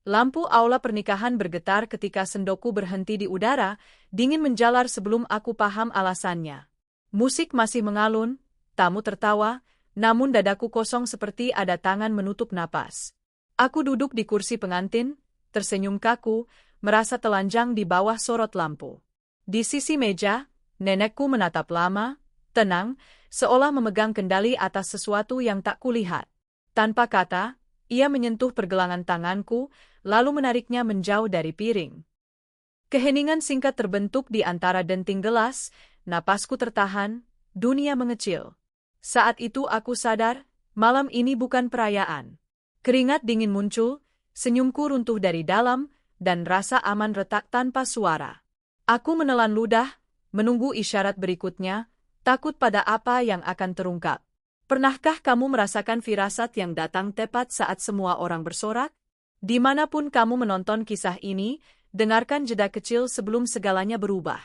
Lampu aula pernikahan bergetar ketika sendokku berhenti di udara, dingin menjalar sebelum aku paham alasannya. Musik masih mengalun, tamu tertawa, namun dadaku kosong seperti ada tangan menutup napas. Aku duduk di kursi pengantin, tersenyum kaku, merasa telanjang di bawah sorot lampu. Di sisi meja, nenekku menatap lama, tenang, seolah memegang kendali atas sesuatu yang tak kulihat. Tanpa kata, ia menyentuh pergelangan tanganku, lalu menariknya menjauh dari piring. Keheningan singkat terbentuk di antara denting gelas, napasku tertahan, dunia mengecil. Saat itu aku sadar, malam ini bukan perayaan. Keringat dingin muncul, senyumku runtuh dari dalam, dan rasa aman retak tanpa suara. Aku menelan ludah, menunggu isyarat berikutnya, takut pada apa yang akan terungkap. Pernahkah kamu merasakan firasat yang datang tepat saat semua orang bersorak? Dimanapun kamu menonton kisah ini, dengarkan jeda kecil sebelum segalanya berubah.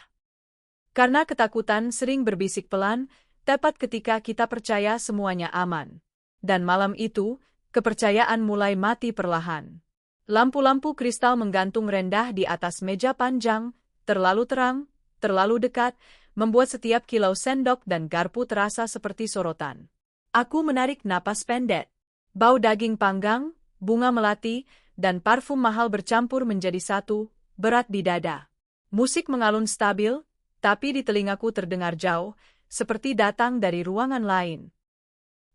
Karena ketakutan sering berbisik pelan, tepat ketika kita percaya semuanya aman. Dan malam itu, kepercayaan mulai mati perlahan. Lampu-lampu kristal menggantung rendah di atas meja panjang, terlalu terang, terlalu dekat, membuat setiap kilau sendok dan garpu terasa seperti sorotan. Aku menarik napas pendek. Bau daging panggang, bunga melati, dan parfum mahal bercampur menjadi satu, berat di dada. Musik mengalun stabil, tapi di telingaku terdengar jauh, seperti datang dari ruangan lain.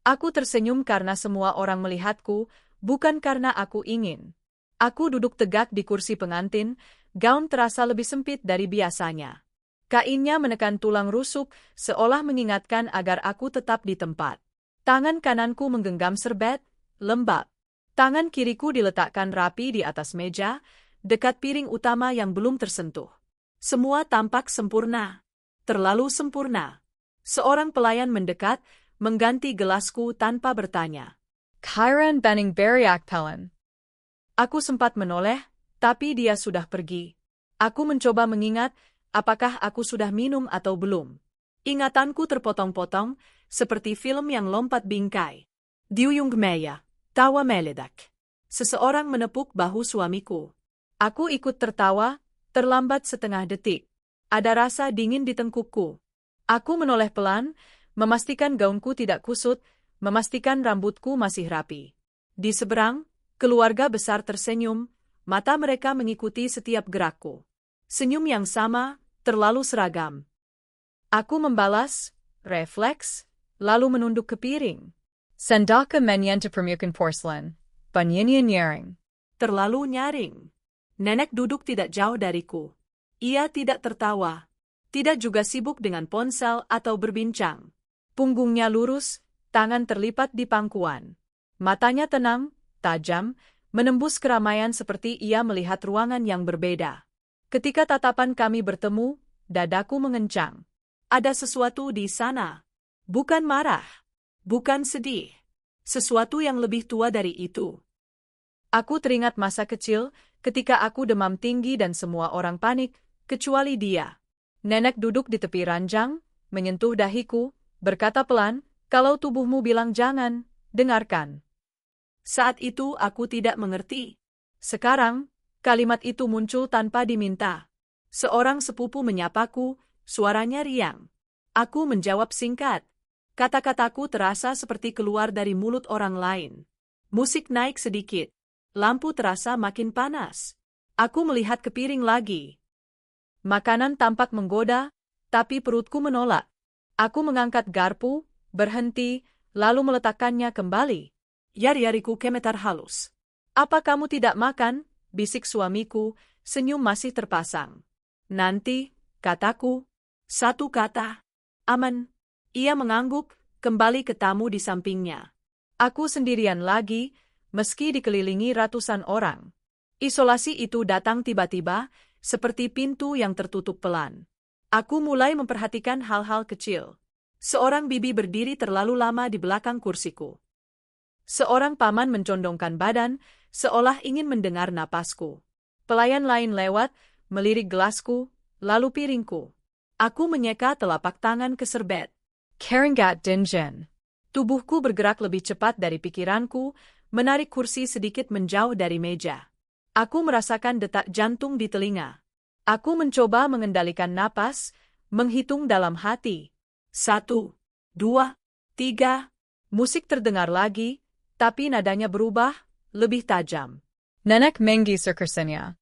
Aku tersenyum karena semua orang melihatku, bukan karena aku ingin. Aku duduk tegak di kursi pengantin, gaun terasa lebih sempit dari biasanya. Kainnya menekan tulang rusuk, seolah mengingatkan agar aku tetap di tempat. Tangan kananku menggenggam serbet, lembab. Tangan kiriku diletakkan rapi di atas meja, dekat piring utama yang belum tersentuh. Semua tampak sempurna. Terlalu sempurna. Seorang pelayan mendekat, mengganti gelasku tanpa bertanya. Kairan Banning Beriak Pelen. Aku sempat menoleh, tapi dia sudah pergi. Aku mencoba mengingat, apakah aku sudah minum atau belum. Ingatanku terpotong-potong, seperti film yang lompat bingkai. Diuyung Meya, tawa meledak. Seseorang menepuk bahu suamiku. Aku ikut tertawa, terlambat setengah detik. Ada rasa dingin di tengkukku. Aku menoleh pelan, memastikan gaunku tidak kusut, memastikan rambutku masih rapi. Di seberang, keluarga besar tersenyum, mata mereka mengikuti setiap gerakku. Senyum yang sama, terlalu seragam. Aku membalas, refleks, lalu menunduk ke piring. Sendaka menyen permukaan porcelain, banyinya nyaring. Terlalu nyaring. Nenek duduk tidak jauh dariku. Ia tidak tertawa, tidak juga sibuk dengan ponsel atau berbincang. Punggungnya lurus, tangan terlipat di pangkuan. Matanya tenang, tajam, menembus keramaian seperti ia melihat ruangan yang berbeda. Ketika tatapan kami bertemu, dadaku mengencang. Ada sesuatu di sana. Bukan marah. Bukan sedih. Sesuatu yang lebih tua dari itu. Aku teringat masa kecil, ketika aku demam tinggi dan semua orang panik, kecuali dia. Nenek duduk di tepi ranjang, menyentuh dahiku, berkata pelan, kalau tubuhmu bilang jangan, dengarkan. Saat itu aku tidak mengerti. Sekarang, kalimat itu muncul tanpa diminta. Seorang sepupu menyapaku, suaranya riang. Aku menjawab singkat. Kata-kataku terasa seperti keluar dari mulut orang lain. Musik naik sedikit. Lampu terasa makin panas. Aku melihat ke piring lagi. Makanan tampak menggoda, tapi perutku menolak. Aku mengangkat garpu, berhenti, lalu meletakkannya kembali. Yari-yariku gemetar halus. Apa kamu tidak makan? Bisik suamiku, senyum masih terpasang. Nanti, kataku. Satu kata. Aman. Ia mengangguk, kembali ke tamu di sampingnya. Aku sendirian lagi, meski dikelilingi ratusan orang. Isolasi itu datang tiba-tiba, seperti pintu yang tertutup pelan. Aku mulai memperhatikan hal-hal kecil. Seorang bibi berdiri terlalu lama di belakang kursiku. Seorang paman mencondongkan badan, seolah ingin mendengar napasku. Pelayan lain lewat, melirik gelasku, lalu piringku. Aku menyeka telapak tangan ke serbet. Keringat dingin. Tubuhku bergerak lebih cepat dari pikiranku, menarik kursi sedikit menjauh dari meja. Aku merasakan detak jantung di telinga. Aku mencoba mengendalikan napas, menghitung dalam hati. 1, 2, 3. Musik terdengar lagi, tapi nadanya berubah, lebih tajam. Nenek Menggi Circusnya.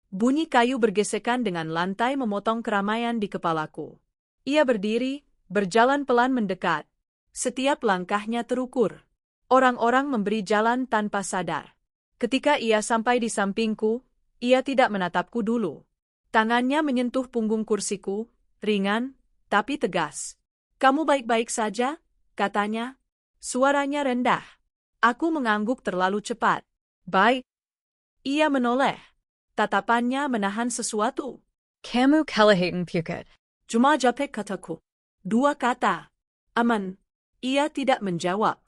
Bunyi kayu bergesekan dengan lantai memotong keramaian di kepalaku. Ia berdiri, berjalan pelan mendekat. Setiap langkahnya terukur. Orang-orang memberi jalan tanpa sadar. Ketika ia sampai di sampingku, ia tidak menatapku dulu. Tangannya menyentuh punggung kursiku, ringan, tapi tegas. "Kamu baik-baik saja?" katanya. Suaranya rendah. Aku mengangguk terlalu cepat. "Baik." Ia menoleh. Tatapannya menahan sesuatu. "Kamu kelihatan pucat." "Cuma capek," kataku. 2 kata. "Aman." Ia tidak menjawab.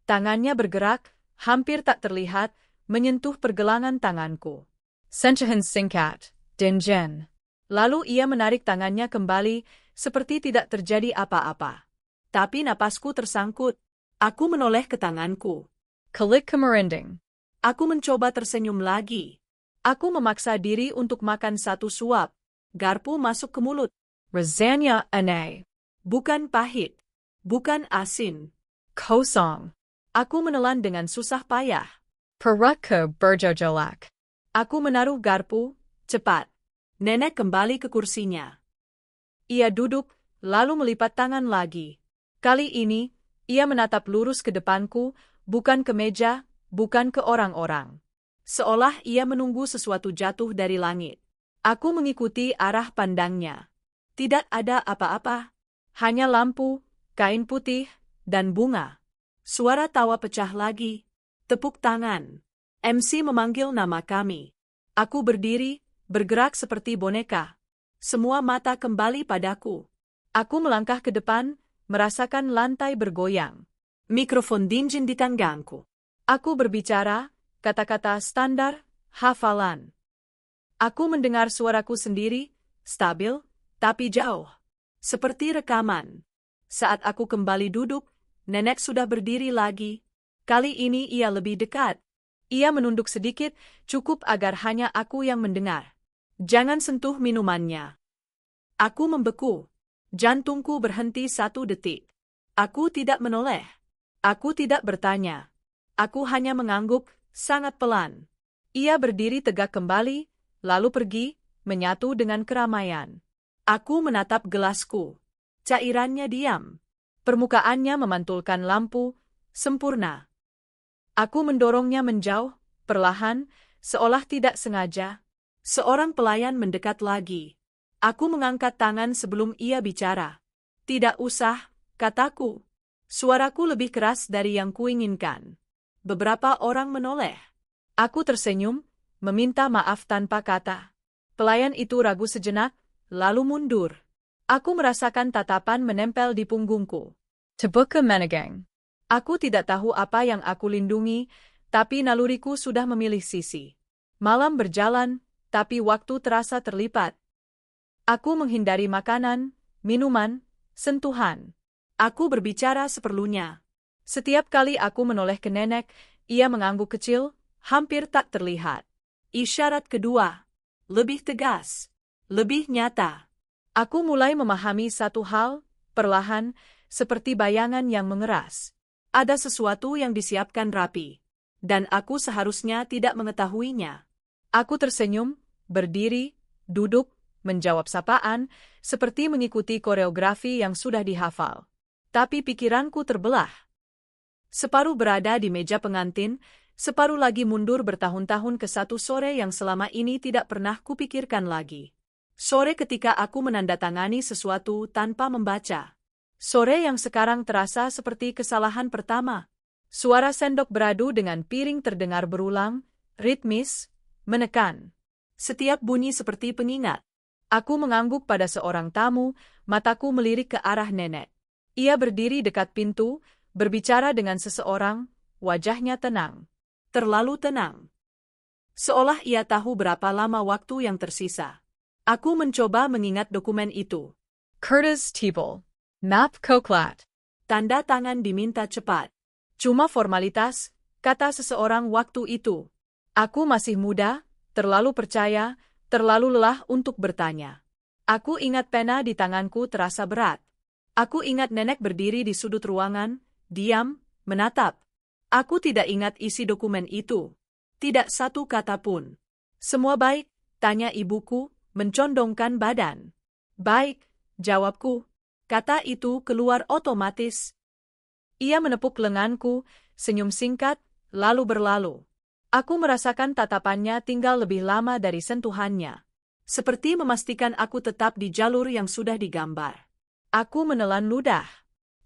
Tangannya bergerak, hampir tak terlihat, menyentuh pergelangan tanganku. "Sentuhan singkat, Dinjen." Lalu ia menarik tangannya kembali, seperti tidak terjadi apa-apa. Tapi napasku tersangkut. Aku menoleh ke tanganku. "Kelik kemerinding." Aku mencoba tersenyum lagi. Aku memaksa diri untuk makan 1 suap. Garpu masuk ke mulut. Rasanya aneh. Bukan pahit. Bukan asin. Kosong. Aku menelan dengan susah payah. Perutku bergejolak. Aku menaruh garpu, cepat. Nenek kembali ke kursinya. Ia duduk, lalu melipat tangan lagi. Kali ini, ia menatap lurus ke depanku, bukan ke meja, bukan ke orang-orang. Seolah ia menunggu sesuatu jatuh dari langit. Aku mengikuti arah pandangnya. Tidak ada apa-apa. Hanya lampu, kain putih, dan bunga. Suara tawa pecah lagi. Tepuk tangan. MC memanggil nama kami. Aku berdiri, bergerak seperti boneka. Semua mata kembali padaku. Aku melangkah ke depan, merasakan lantai bergoyang. Mikrofon Dinjen di tanganku. Aku berbicara, kata-kata standar, hafalan. Aku mendengar suaraku sendiri, stabil, tapi jauh. Seperti rekaman. Saat aku kembali duduk, nenek sudah berdiri lagi. Kali ini ia lebih dekat. Ia menunduk sedikit, cukup agar hanya aku yang mendengar. "Jangan sentuh minumannya." Aku membeku. Jantungku berhenti 1 detik. Aku tidak menoleh. Aku tidak bertanya. Aku hanya mengangguk, sangat pelan. Ia berdiri tegak kembali, lalu pergi, menyatu dengan keramaian. Aku menatap gelasku. Cairannya diam. Permukaannya memantulkan lampu, sempurna. Aku mendorongnya menjauh, perlahan, seolah tidak sengaja. Seorang pelayan mendekat lagi. Aku mengangkat tangan sebelum ia bicara. "Tidak usah," kataku. Suaraku lebih keras dari yang kuinginkan. Beberapa orang menoleh. Aku tersenyum, meminta maaf tanpa kata. Pelayan itu ragu sejenak, lalu mundur. Aku merasakan tatapan menempel di punggungku. Tebuka menegang. Aku tidak tahu apa yang aku lindungi, tapi naluriku sudah memilih sisi. Malam berjalan, tapi waktu terasa terlipat. Aku menghindari makanan, minuman, sentuhan. Aku berbicara seperlunya. Setiap kali aku menoleh ke nenek, ia mengangguk kecil, hampir tak terlihat. Isyarat kedua. Lebih tegas. Lebih nyata. Aku mulai memahami satu hal, perlahan, seperti bayangan yang mengeras. Ada sesuatu yang disiapkan rapi. Dan aku seharusnya tidak mengetahuinya. Aku tersenyum, berdiri, duduk, menjawab sapaan, seperti mengikuti koreografi yang sudah dihafal. Tapi pikiranku terbelah. Separuh berada di meja pengantin, separuh lagi mundur bertahun-tahun ke satu sore yang selama ini tidak pernah kupikirkan lagi. Sore ketika aku menandatangani sesuatu tanpa membaca. Sore yang sekarang terasa seperti kesalahan pertama. Suara sendok beradu dengan piring terdengar berulang, ritmis, menekan. Setiap bunyi seperti pengingat. Aku mengangguk pada seorang tamu, mataku melirik ke arah nenek. Ia berdiri dekat pintu, berbicara dengan seseorang, wajahnya tenang. Terlalu tenang. Seolah ia tahu berapa lama waktu yang tersisa. Aku mencoba mengingat dokumen itu. Curtis Tibble. Map Koklat. Tanda tangan diminta cepat. Cuma formalitas, kata seseorang waktu itu. Aku masih muda, terlalu percaya, terlalu lelah untuk bertanya. Aku ingat pena di tanganku terasa berat. Aku ingat nenek berdiri di sudut ruangan, diam, menatap. Aku tidak ingat isi dokumen itu. Tidak satu kata pun. Semua baik, tanya ibuku, mencondongkan badan. Baik, jawabku. Kata itu keluar otomatis. Ia menepuk lenganku, senyum singkat, lalu berlalu. Aku merasakan tatapannya tinggal lebih lama dari sentuhannya. Seperti memastikan aku tetap di jalur yang sudah digambar. Aku menelan ludah.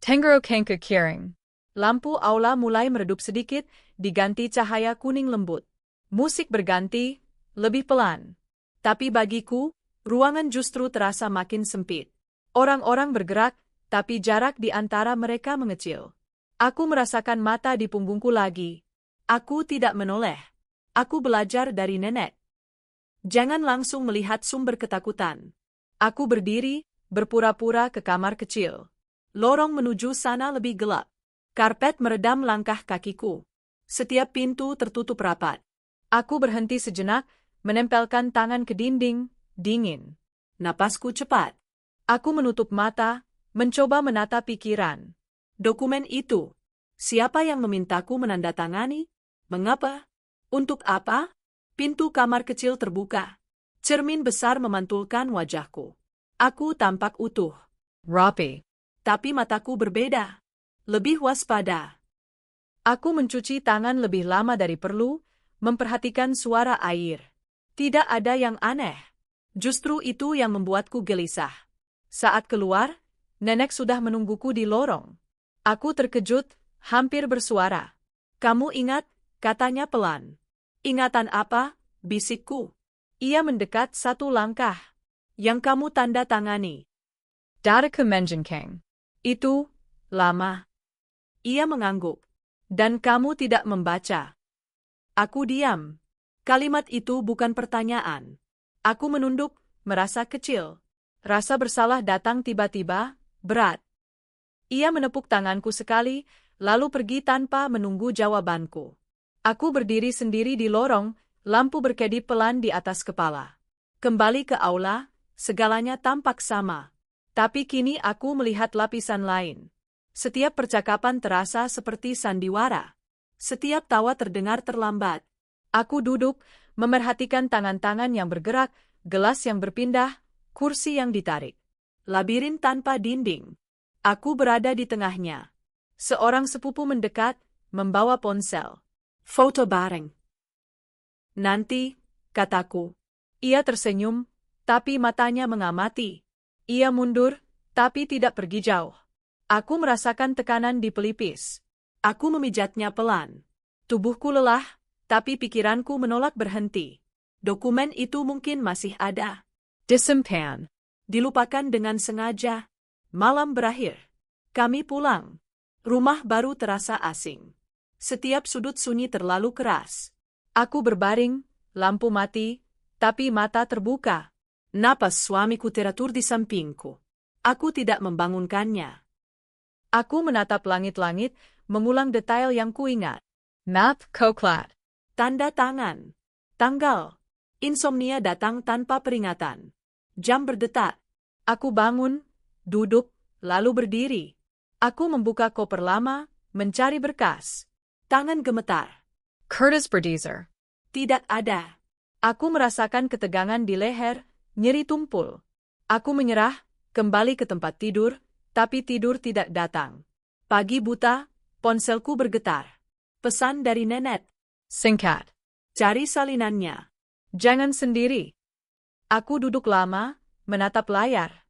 Tenggoro Kenka Kiring. Lampu aula mulai meredup sedikit, diganti cahaya kuning lembut. Musik berganti, lebih pelan. Tapi bagiku, ruangan justru terasa makin sempit. Orang-orang bergerak, tapi jarak di antara mereka mengecil. Aku merasakan mata di punggungku lagi. Aku tidak menoleh. Aku belajar dari nenek. Jangan langsung melihat sumber ketakutan. Aku berdiri, berpura-pura ke kamar kecil. Lorong menuju sana lebih gelap. Karpet meredam langkah kakiku. Setiap pintu tertutup rapat. Aku berhenti sejenak, menempelkan tangan ke dinding, dingin. Napasku cepat. Aku menutup mata, mencoba menata pikiran. Dokumen itu. Siapa yang memintaku menandatangani? Mengapa? Untuk apa? Pintu kamar kecil terbuka. Cermin besar memantulkan wajahku. Aku tampak utuh. Rapi. Tapi mataku berbeda. Lebih waspada. Aku mencuci tangan lebih lama dari perlu, memperhatikan suara air. Tidak ada yang aneh. Justru itu yang membuatku gelisah. Saat keluar, nenek sudah menungguku di lorong. Aku terkejut, hampir bersuara. Kamu ingat? Katanya pelan. Ingatan apa? Bisikku. Ia mendekat satu langkah. Yang kamu tanda tangani. Dataka Menjenkang. Itu, lama. Ia mengangguk. Dan kamu tidak membaca. Aku diam. Kalimat itu bukan pertanyaan. Aku menunduk, merasa kecil. Rasa bersalah datang tiba-tiba, berat. Ia menepuk tanganku sekali, lalu pergi tanpa menunggu jawabanku. Aku berdiri sendiri di lorong, lampu berkedip pelan di atas kepala. Kembali ke aula, segalanya tampak sama. Tapi kini aku melihat lapisan lain. Setiap percakapan terasa seperti sandiwara. Setiap tawa terdengar terlambat. Aku duduk, memerhatikan tangan-tangan yang bergerak, gelas yang berpindah, kursi yang ditarik. Labirin tanpa dinding. Aku berada di tengahnya. Seorang sepupu mendekat, membawa ponsel. Foto bareng. Nanti, kataku. Ia tersenyum, tapi matanya mengamati. Ia mundur, tapi tidak pergi jauh. Aku merasakan tekanan di pelipis. Aku memijatnya pelan. Tubuhku lelah, tapi pikiranku menolak berhenti. Dokumen itu mungkin masih ada. Disimpan. Dilupakan dengan sengaja. Malam berakhir. Kami pulang. Rumah baru terasa asing. Setiap sudut sunyi terlalu keras. Aku berbaring, lampu mati, tapi mata terbuka. Napas suamiku teratur di sampingku. Aku tidak membangunkannya. Aku menatap langit-langit, mengulang detail yang kuingat. Map Koklat. Tanda tangan. Tanggal. Insomnia datang tanpa peringatan. Jam berdetak. Aku bangun, duduk, lalu berdiri. Aku membuka koper lama, mencari berkas. Tangan gemetar. Curtis Berdezer. Tidak ada. Aku merasakan ketegangan di leher, nyeri tumpul. Aku menyerah, kembali ke tempat tidur, tapi tidur tidak datang. Pagi buta, ponselku bergetar. Pesan dari nenek. Singkat. Cari salinannya. Jangan sendiri. Aku duduk lama, menatap layar.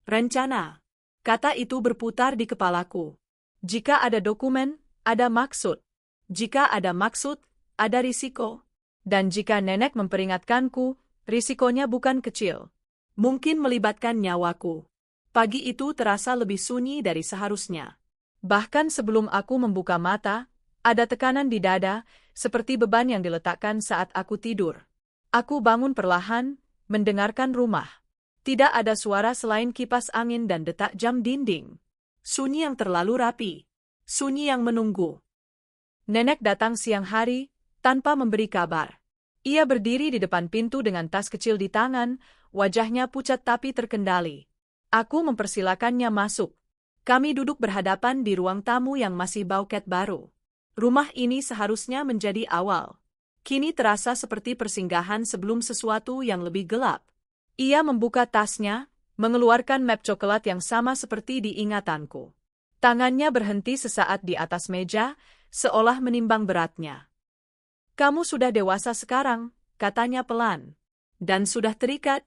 Rencana. Kata itu berputar di kepalaku. Jika ada dokumen, ada maksud. Jika ada maksud, ada risiko. Dan jika nenek memperingatkanku, risikonya bukan kecil. Mungkin melibatkan nyawaku. Pagi itu terasa lebih sunyi dari seharusnya. Bahkan sebelum aku membuka mata, ada tekanan di dada, seperti beban yang diletakkan saat aku tidur. Aku bangun perlahan, mendengarkan rumah. Tidak ada suara selain kipas angin dan detak jam dinding. Sunyi yang terlalu rapi. Sunyi yang menunggu. Nenek datang siang hari, tanpa memberi kabar. Ia berdiri di depan pintu dengan tas kecil di tangan, wajahnya pucat tapi terkendali. Aku mempersilakannya masuk. Kami duduk berhadapan di ruang tamu yang masih bau cat baru. Rumah ini seharusnya menjadi awal. Kini terasa seperti persinggahan sebelum sesuatu yang lebih gelap. Ia membuka tasnya, mengeluarkan map coklat yang sama seperti di ingatanku. Tangannya berhenti sesaat di atas meja, seolah menimbang beratnya. Kamu sudah dewasa sekarang, katanya pelan. Dan sudah terikat?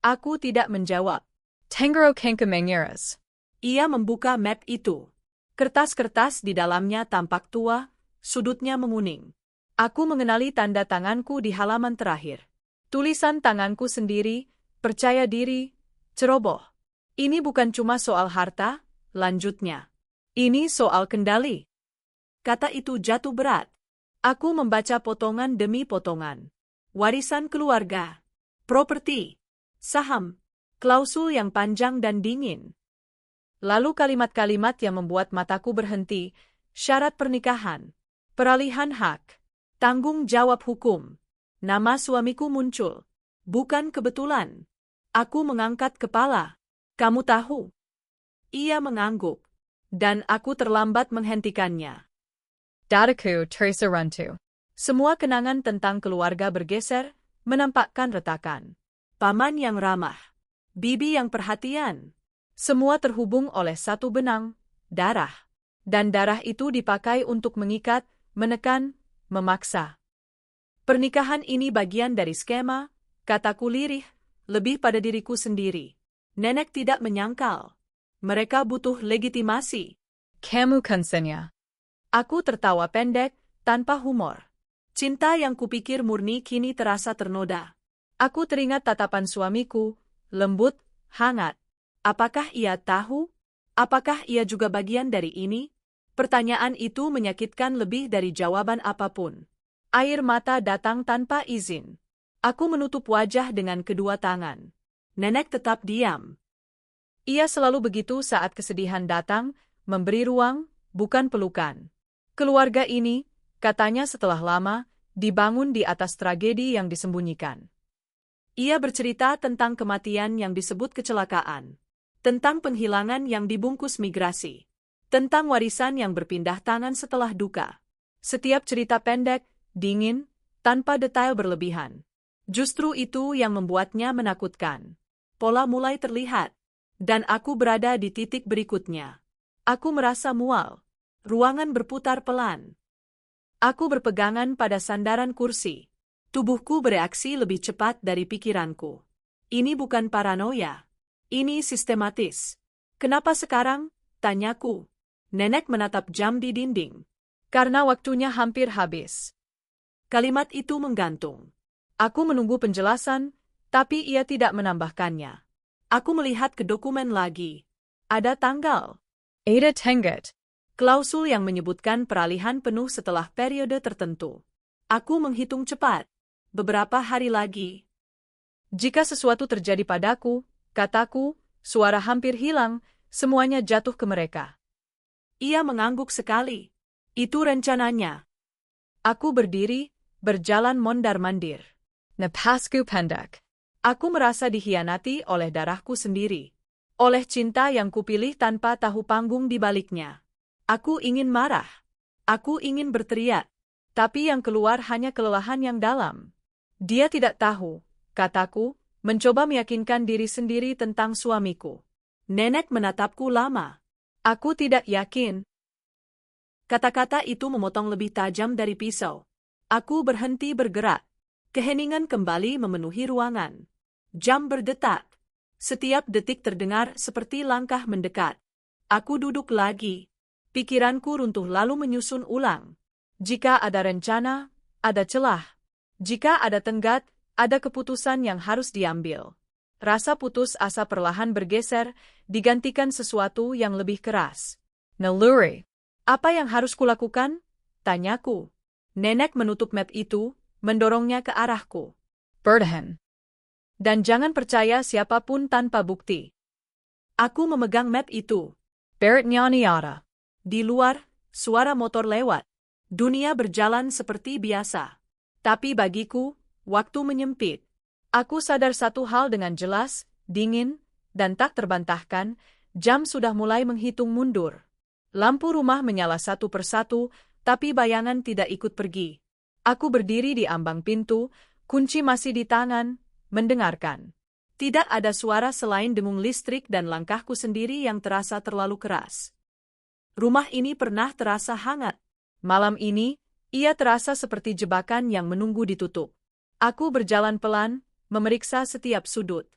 Aku tidak menjawab. Tengro Kankamangiras. Ia membuka map itu. Kertas-kertas di dalamnya tampak tua, sudutnya menguning. Aku mengenali tanda tanganku di halaman terakhir. Tulisan tanganku sendiri, percaya diri, ceroboh. Ini bukan cuma soal harta, lanjutnya. Ini soal kendali. Kata itu jatuh berat. Aku membaca potongan demi potongan. Warisan keluarga, properti, saham, klausul yang panjang dan dingin. Lalu kalimat-kalimat yang membuat mataku berhenti, syarat pernikahan, peralihan hak, tanggung jawab hukum. Nama suamiku muncul. Bukan kebetulan. Aku mengangkat kepala. Kamu tahu? Ia mengangguk. Dan aku terlambat menghentikannya. Dadaku Teresa Runtu. Semua kenangan tentang keluarga bergeser, menampakkan retakan. Paman yang ramah. Bibi yang perhatian. Semua terhubung oleh satu benang, darah. Dan darah itu dipakai untuk mengikat, menekan, memaksa. Pernikahan ini bagian dari skema, kataku lirih, lebih pada diriku sendiri. Nenek tidak menyangkal. Mereka butuh legitimasi. Kamu konsenya. Aku tertawa pendek, tanpa humor. Cinta yang kupikir murni kini terasa ternoda. Aku teringat tatapan suamiku, lembut, hangat. Apakah ia tahu? Apakah ia juga bagian dari ini? Pertanyaan itu menyakitkan lebih dari jawaban apapun. Air mata datang tanpa izin. Aku menutup wajah dengan kedua tangan. Nenek tetap diam. Ia selalu begitu saat kesedihan datang, memberi ruang, bukan pelukan. Keluarga ini, katanya setelah lama, dibangun di atas tragedi yang disembunyikan. Ia bercerita tentang kematian yang disebut kecelakaan. Tentang penghilangan yang dibungkus migrasi. Tentang warisan yang berpindah tangan setelah duka. Setiap cerita pendek, dingin, tanpa detail berlebihan. Justru itu yang membuatnya menakutkan. Pola mulai terlihat. Dan aku berada di titik berikutnya. Aku merasa mual. Ruangan berputar pelan. Aku berpegangan pada sandaran kursi. Tubuhku bereaksi lebih cepat dari pikiranku. Ini bukan paranoia. Ini sistematis. Kenapa sekarang? Tanyaku. Nenek menatap jam di dinding. Karena waktunya hampir habis. Kalimat itu menggantung. Aku menunggu penjelasan, tapi ia tidak menambahkannya. Aku melihat ke dokumen lagi. Ada tanggal. Ada Tenggat. Klausul yang menyebutkan peralihan penuh setelah periode tertentu. Aku menghitung cepat. Beberapa hari lagi. Jika sesuatu terjadi padaku, kataku, suara hampir hilang, semuanya jatuh ke mereka. Ia mengangguk sekali. Itu rencananya. Aku berdiri, berjalan mondar-mandir. Napasku pendak. Aku merasa dihianati oleh darahku sendiri. Oleh cinta yang kupilih tanpa tahu panggung di baliknya. Aku ingin marah. Aku ingin berteriak. Tapi yang keluar hanya kelelahan yang dalam. Dia tidak tahu, kataku, mencoba meyakinkan diri sendiri tentang suamiku. Nenek menatapku lama. Aku tidak yakin. Kata-kata itu memotong lebih tajam dari pisau. Aku berhenti bergerak. Keheningan kembali memenuhi ruangan. Jam berdetak. Setiap detik terdengar seperti langkah mendekat. Aku duduk lagi. Pikiranku runtuh lalu menyusun ulang. Jika ada rencana, ada celah. Jika ada tenggat, ada keputusan yang harus diambil. Rasa putus asa perlahan bergeser, digantikan sesuatu yang lebih keras. Naluri. Apa yang harus kulakukan? Tanyaku. Nenek menutup map itu, mendorongnya ke arahku. Bertahan. Dan jangan percaya siapapun tanpa bukti. Aku memegang map itu. Barat Nyaniata. Di luar, suara motor lewat. Dunia berjalan seperti biasa. Tapi bagiku, waktu menyempit. Aku sadar satu hal dengan jelas, dingin, dan tak terbantahkan, jam sudah mulai menghitung mundur. Lampu rumah menyala satu persatu, tapi bayangan tidak ikut pergi. Aku berdiri di ambang pintu, kunci masih di tangan, mendengarkan. Tidak ada suara selain dengung listrik dan langkahku sendiri yang terasa terlalu keras. Rumah ini pernah terasa hangat. Malam ini, ia terasa seperti jebakan yang menunggu ditutup. Aku berjalan pelan, memeriksa setiap sudut.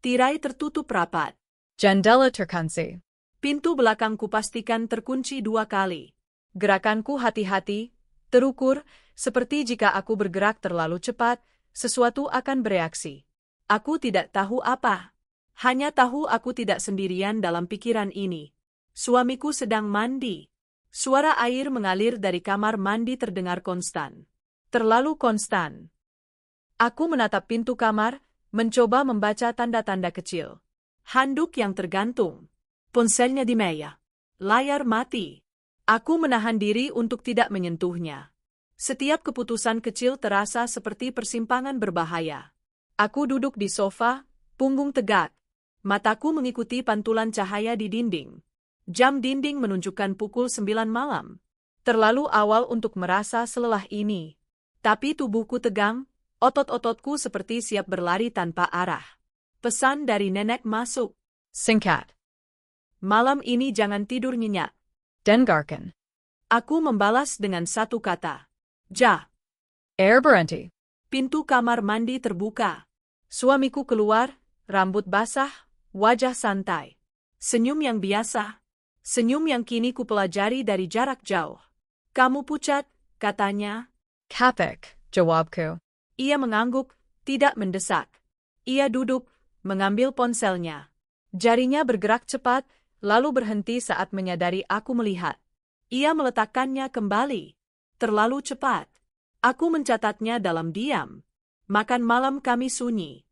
Tirai tertutup rapat. Jendela terkunci. Pintu belakangku pastikan terkunci 2 kali. Gerakanku hati-hati, terukur, seperti jika aku bergerak terlalu cepat, sesuatu akan bereaksi. Aku tidak tahu apa. Hanya tahu aku tidak sendirian dalam pikiran ini. Suamiku sedang mandi. Suara air mengalir dari kamar mandi terdengar konstan. Terlalu konstan. Aku menatap pintu kamar, mencoba membaca tanda-tanda kecil. Handuk yang tergantung. Ponselnya di meja. Layar mati. Aku menahan diri untuk tidak menyentuhnya. Setiap keputusan kecil terasa seperti persimpangan berbahaya. Aku duduk di sofa, punggung tegak. Mataku mengikuti pantulan cahaya di dinding. Jam dinding menunjukkan pukul 9 malam. Terlalu awal untuk merasa selelah ini. Tapi tubuhku tegang, otot-ototku seperti siap berlari tanpa arah. Pesan dari nenek masuk. Singkat. Malam ini jangan tidur nyenyak. Dengarkan. Aku membalas dengan satu kata. Ja. Air berhenti. Pintu kamar mandi terbuka. Suamiku keluar, rambut basah, wajah santai. Senyum yang biasa. Senyum yang kini kupelajari dari jarak jauh. Kamu pucat, katanya. Kapek, jawabku. Ia mengangguk, tidak mendesak. Ia duduk, mengambil ponselnya. Jarinya bergerak cepat, lalu berhenti saat menyadari aku melihat. Ia meletakkannya kembali. Terlalu cepat. Aku mencatatnya dalam diam. Makan malam kami sunyi.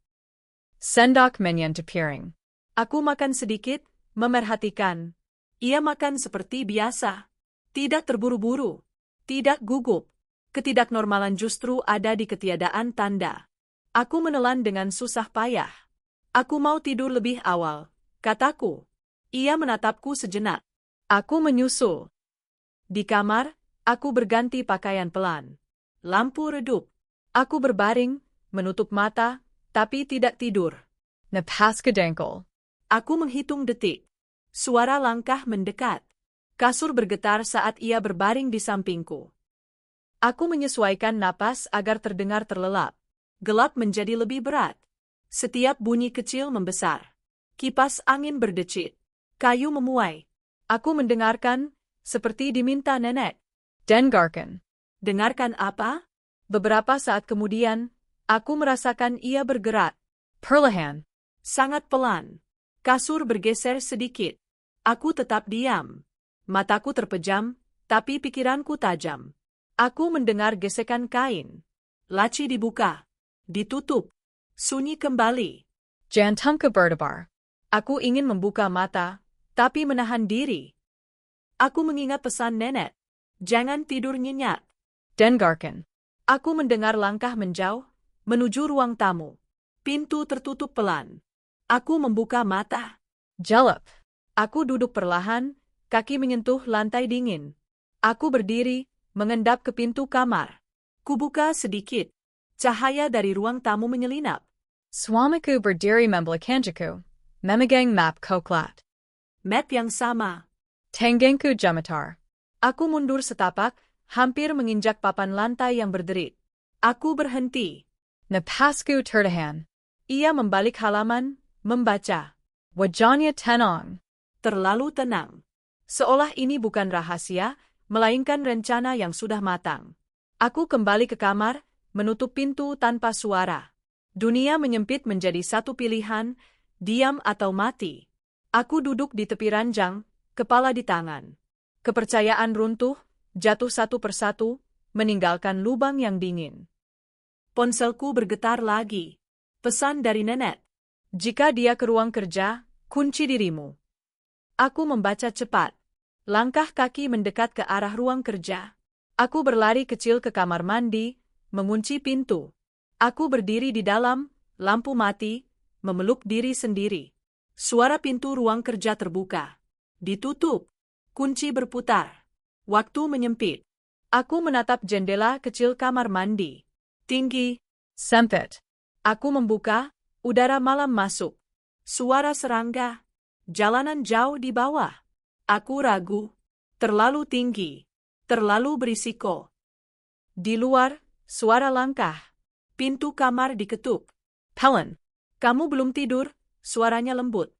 Sendok menyentuh piring. Aku makan sedikit, memerhatikan. Ia makan seperti biasa. Tidak terburu-buru. Tidak gugup. Ketidaknormalan justru ada di ketiadaan tanda. Aku menelan dengan susah payah. Aku mau tidur lebih awal, kataku. Ia menatapku sejenak. Aku menyusul. Di kamar, aku berganti pakaian pelan. Lampu redup. Aku berbaring, menutup mata, tapi tidak tidur. Napas ke dengkul. Aku menghitung detik. Suara langkah mendekat. Kasur bergetar saat ia berbaring di sampingku. Aku menyesuaikan napas agar terdengar terlelap. Gelap menjadi lebih berat. Setiap bunyi kecil membesar. Kipas angin berdecit. Kayu memuai. Aku mendengarkan, seperti diminta nenek. Dengarkan. Dengarkan apa? Beberapa saat kemudian, aku merasakan ia bergerak. Perlahan. Sangat pelan. Kasur bergeser sedikit. Aku tetap diam. Mataku terpejam, tapi pikiranku tajam. Aku mendengar gesekan kain. Laci dibuka. Ditutup. Sunyi kembali. Jantungku berdebar. Aku ingin membuka mata, tapi menahan diri. Aku mengingat pesan nenek. Jangan tidur nyenyak. Dengarkan. Aku mendengar langkah menjauh, menuju ruang tamu. Pintu tertutup pelan. Aku membuka mata. Jelap. Aku duduk perlahan, kaki menyentuh lantai dingin. Aku berdiri, mengendap ke pintu kamar. Kubuka sedikit. Cahaya dari ruang tamu menyelinap. Suamiku berdiri membelakanku. Memegang map koklat. Map yang sama. Tanggengku jamatar. Aku mundur setapak, hampir menginjak papan lantai yang berderit. Aku berhenti. Napasku tertahan. Ia membalik halaman, membaca. Wajahnya tenang. Terlalu tenang. Seolah ini bukan rahasia, melainkan rencana yang sudah matang. Aku kembali ke kamar, menutup pintu tanpa suara. Dunia menyempit menjadi satu pilihan, diam atau mati. Aku duduk di tepi ranjang, kepala di tangan. Kepercayaan runtuh, jatuh satu persatu, meninggalkan lubang yang dingin. Ponselku bergetar lagi. Pesan dari nenek. Jika dia ke ruang kerja, kunci dirimu. Aku membaca cepat. Langkah kaki mendekat ke arah ruang kerja. Aku berlari kecil ke kamar mandi, mengunci pintu. Aku berdiri di dalam, lampu mati, memeluk diri sendiri. Suara pintu ruang kerja terbuka. Ditutup. Kunci berputar. Waktu menyempit. Aku menatap jendela kecil kamar mandi. Tinggi, sempit. Aku membuka, udara malam masuk. Suara serangga. Jalanan jauh di bawah. Aku ragu. Terlalu tinggi. Terlalu berisiko. Di luar, suara langkah. Pintu kamar diketuk. Helen, kamu belum tidur? Suaranya lembut.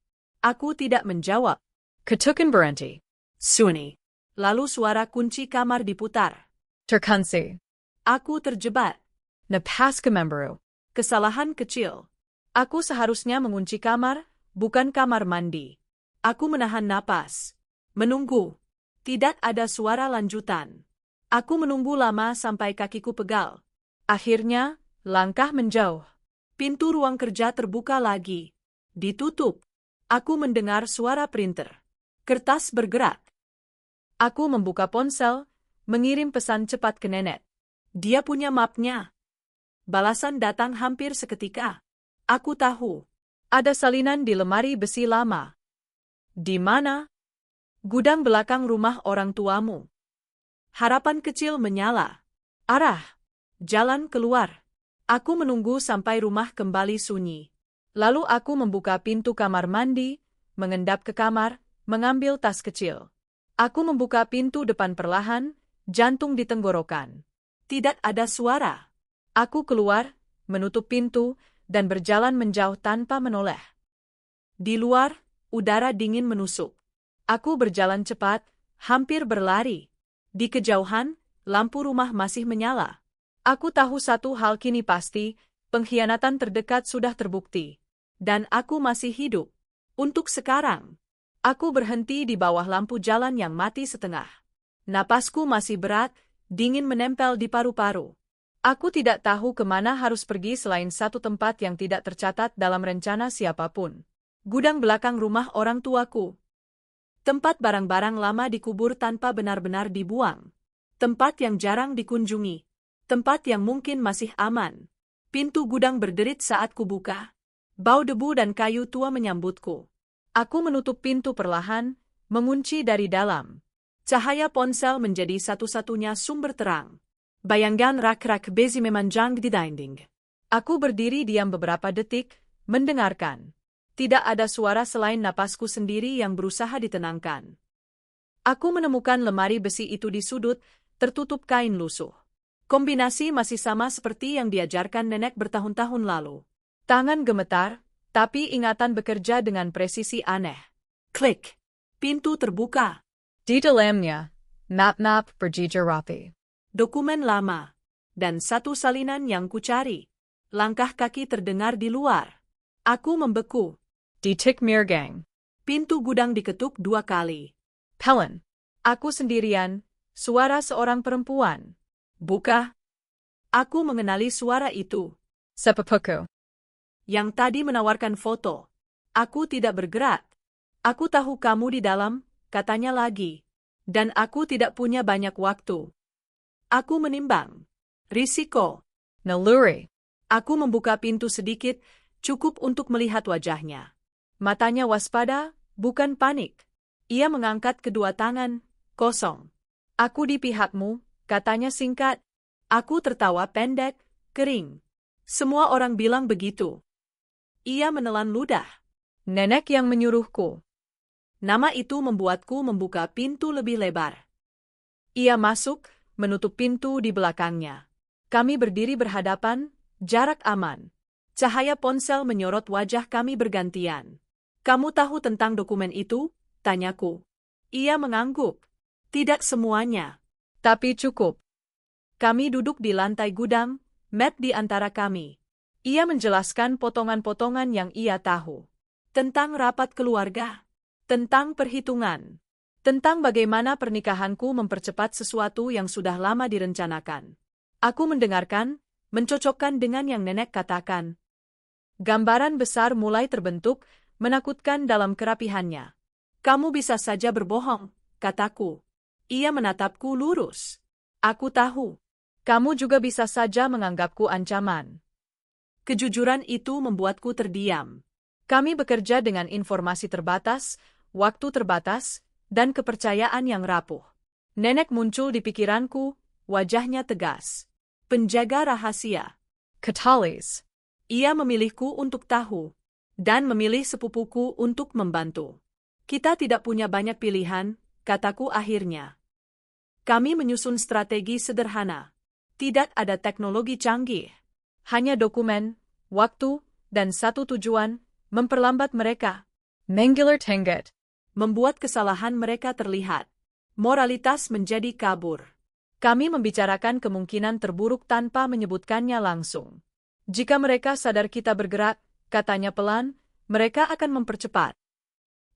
Aku tidak menjawab. Ketukan berhenti. Sunyi. Lalu suara kunci kamar diputar. Terkunci. Aku terjebak. Napas kememberu. Kesalahan kecil. Aku seharusnya mengunci kamar, bukan kamar mandi. Aku menahan napas. Menunggu. Tidak ada suara lanjutan. Aku menunggu lama sampai kakiku pegal. Akhirnya, langkah menjauh. Pintu ruang kerja terbuka lagi. Ditutup. Aku mendengar suara printer. Kertas bergerak. Aku membuka ponsel, mengirim pesan cepat ke nenek. Dia punya mapnya. Balasan datang hampir seketika. Aku tahu. Ada salinan di lemari besi lama. Di mana? Gudang belakang rumah orang tuamu. Harapan kecil menyala. Arah. Jalan keluar. Aku menunggu sampai rumah kembali sunyi. Lalu aku membuka pintu kamar mandi, mengendap ke kamar, mengambil tas kecil. Aku membuka pintu depan perlahan, jantung di tenggorokan. Tidak ada suara. Aku keluar, menutup pintu, dan berjalan menjauh tanpa menoleh. Di luar, udara dingin menusuk. Aku berjalan cepat, hampir berlari. Di kejauhan, lampu rumah masih menyala. Aku tahu satu hal kini pasti, pengkhianatan terdekat sudah terbukti. Dan aku masih hidup. Untuk sekarang. Aku berhenti di bawah lampu jalan yang mati setengah. Napasku masih berat, dingin menempel di paru-paru. Aku tidak tahu kemana harus pergi selain satu tempat yang tidak tercatat dalam rencana siapapun. Gudang belakang rumah orang tuaku. Tempat barang-barang lama dikubur tanpa benar-benar dibuang. Tempat yang jarang dikunjungi. Tempat yang mungkin masih aman. Pintu gudang berderit saat kubuka. Bau debu dan kayu tua menyambutku. Aku menutup pintu perlahan, mengunci dari dalam. Cahaya ponsel menjadi satu-satunya sumber terang. Bayangkan rak-rak besi memanjang di dinding. Aku berdiri diam beberapa detik, mendengarkan. Tidak ada suara selain napasku sendiri yang berusaha ditenangkan. Aku menemukan lemari besi itu di sudut, tertutup kain lusuh. Kombinasi masih sama seperti yang diajarkan nenek bertahun-tahun lalu. Tangan gemetar, tapi ingatan bekerja dengan presisi aneh. Klik. Pintu terbuka. Di dalamnya, map-map berjejer rapi. Dokumen lama. Dan satu salinan yang kucari. Langkah kaki terdengar di luar. Aku membeku. Di Tik Mirgang. Pintu gudang diketuk 2 kali. Helen. Aku sendirian, suara seorang perempuan. Buka. Aku mengenali suara itu. Sepupuku. Yang tadi menawarkan foto. Aku tidak bergerak. Aku tahu kamu di dalam, katanya lagi. Dan aku tidak punya banyak waktu. Aku menimbang. Risiko. Naluri. Aku membuka pintu sedikit, cukup untuk melihat wajahnya. Matanya waspada, bukan panik. Ia mengangkat kedua tangan, kosong. Aku di pihakmu, katanya singkat. Aku tertawa pendek, kering. Semua orang bilang begitu. Ia menelan ludah. Nenek yang menyuruhku. Nama itu membuatku membuka pintu lebih lebar. Ia masuk, menutup pintu di belakangnya. Kami berdiri berhadapan, jarak aman. Cahaya ponsel menyorot wajah kami bergantian. Kamu tahu tentang dokumen itu? Tanyaku. Ia mengangguk. Tidak semuanya. Tapi cukup. Kami duduk di lantai gudang, map di antara kami. Ia menjelaskan potongan-potongan yang ia tahu. Tentang rapat keluarga. Tentang perhitungan. Tentang bagaimana pernikahanku mempercepat sesuatu yang sudah lama direncanakan. Aku mendengarkan, mencocokkan dengan yang nenek katakan. Gambaran besar mulai terbentuk, menakutkan dalam kerapihannya. Kamu bisa saja berbohong, kataku. Ia menatapku lurus. Aku tahu. Kamu juga bisa saja menganggapku ancaman. Kejujuran itu membuatku terdiam. Kami bekerja dengan informasi terbatas, waktu terbatas, dan kepercayaan yang rapuh. Nenek muncul di pikiranku, wajahnya tegas. Penjaga rahasia. Catalyst. Ia memilihku untuk tahu, dan memilih sepupuku untuk membantu. Kita tidak punya banyak pilihan, kataku akhirnya. Kami menyusun strategi sederhana. Tidak ada teknologi canggih. Hanya dokumen, waktu, dan satu tujuan, memperlambat mereka. Mengiler Tenggat. Membuat kesalahan mereka terlihat. Moralitas menjadi kabur. Kami membicarakan kemungkinan terburuk tanpa menyebutkannya langsung. Jika mereka sadar kita bergerak, katanya pelan, mereka akan mempercepat.